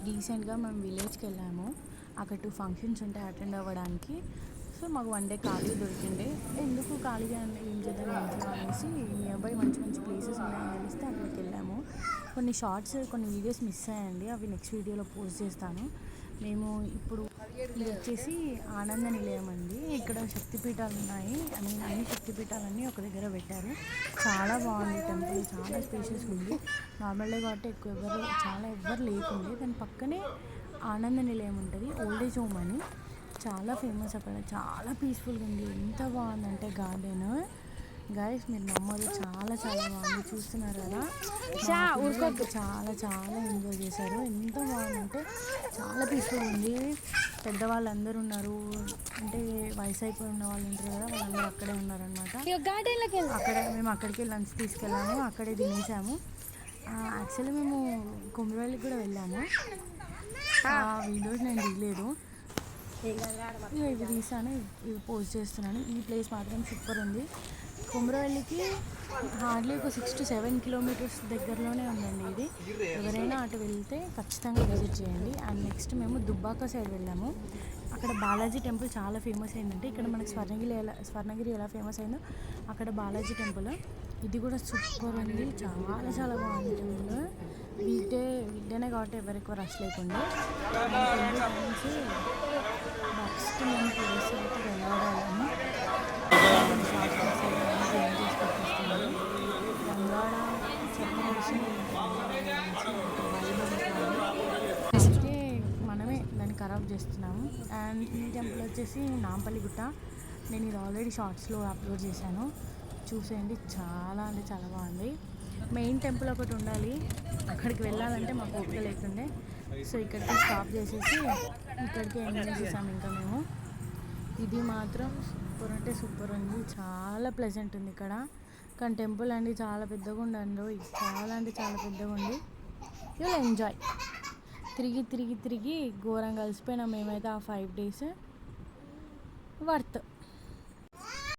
రీసెంట్గా మేము విలేజ్కి వెళ్ళాము. అక్కడ 2 ఫంక్షన్స్ ఉంటాయి అటెండ్ అవ్వడానికి. సో మాకు 1 డే ఖాళీ దొరికిండే. ఎందుకు ఖాళీగా ఏం చేద్దాం ఇంట్లో అనేసి నియర్ బై మంచి మంచి ప్లేసెస్ ఉన్నాయని తెలిస్తే అక్కడికి వెళ్ళాము. కొన్ని షార్ట్స్ కొన్ని వీడియోస్ మిస్ అయ్యాయండి, అవి నెక్స్ట్ వీడియోలో పోస్ట్ చేస్తాను. మేము ఇప్పుడు ఇది వచ్చేసి ఆనంద నిలయం అండి. ఇక్కడ శక్తిపీఠాలు ఉన్నాయి. అన్ని శక్తిపీఠాలన్నీ ఒక దగ్గర పెట్టారు. చాలా బాగుంది టెంపుల్, చాలా స్పేషియస్ ఉంది. నార్మల్ డే కాబట్టి ఎవ్వరు లేకుండే. దాని పక్కనే ఆనంద నిలయం ఉంటుంది, ఓల్డ్ ఏజ్ హోమ్ అని. చాలా ఫేమస్ అక్కడ, చాలా పీస్ఫుల్గా ఉంది. ఎంత బాగుందంటే గార్డెన్ గైస్ మీరు నమ్మదు, చాలా బాగుంది. చూస్తున్నారు కదా, చాలా ఎంజాయ్ చేశారు. ఎంత బాగుందంటే చాలా పీస్ఫుల్ ఉంది. పెద్దవాళ్ళందరూ ఉన్నారు, అంటే వయసు అయిపోయి ఉన్న వాళ్ళు ఉంటారు కదా, వాళ్ళందరూ అక్కడే ఉన్నారనమాట. మేము అక్కడికి లంచ్ తీసుకెళ్ళాము, అక్కడే తినేసాము. యాక్చువల్లీ మేము కొమరవెల్లికి కూడా వెళ్ళాము. ఆ వీడియోస్ నేను తీయలేదు, ఇవి తీసాను, ఇవి పోస్ట్ చేస్తున్నాను. ఈ ప్లేస్ మాత్రం సూపర్ ఉంది. కొమరవెల్లికి హార్డ్లీ ఒక 6 to 7 kilometers దగ్గరలోనే ఉందండి ఇది. ఎవరైనా అటు వెళ్తే ఖచ్చితంగా విజిట్ చేయండి. అండ్ నెక్స్ట్ మేము దుబ్బాక సైడ్ వెళ్ళాము. అక్కడ బాలాజీ టెంపుల్ చాలా ఫేమస్ అయిందంటే, ఇక్కడ మనకి స్వర్ణగిరి ఎలా ఫేమస్ అయిందో అక్కడ బాలాజీ టెంపుల్ ఇది కూడా సూపర్ ఉంది. చాలా బాగుంది టెంపుల్. వీక్డేనే కాబట్టి ఎవరెక్కువ రష్ లేకుండా. నెక్స్ట్ మేము ప్లేస్ అయితే వెళ్ళాలని అయితే మనమే దాన్ని ఖరాబ్ చేస్తున్నాము. అండ్ ఈ టెంపుల్ వచ్చేసి నాంపల్లి గుట్ట. నేను ఇది ఆల్రెడీ షార్ట్స్లో అప్లోడ్ చేశాను, చూసేయండి. చాలా బాగుంది. మెయిన్ టెంపుల్ ఒకటి ఉండాలి, అక్కడికి వెళ్ళాలంటే మాకు ఓపిక లేకుండే. సో ఇక్కడికి స్టాప్ చేసేసి ఇక్కడికి ఎంజాయ్ చేసాము. ఇంకా మేము ఇది మాత్రం సూపర్ అంటే సూపర్ ఉంది, చాలా ప్లెజెంట్ ఉంది ఇక్కడ. కానీ టెంపుల్ అండి చాలా పెద్దగా ఉండండి, చాలా పెద్దగా ఉంది. You'll enjoy. తిరిగి ఘోరంగా కలిసిపోయినాం మేమైతే. ఆ 5 days వర్త్.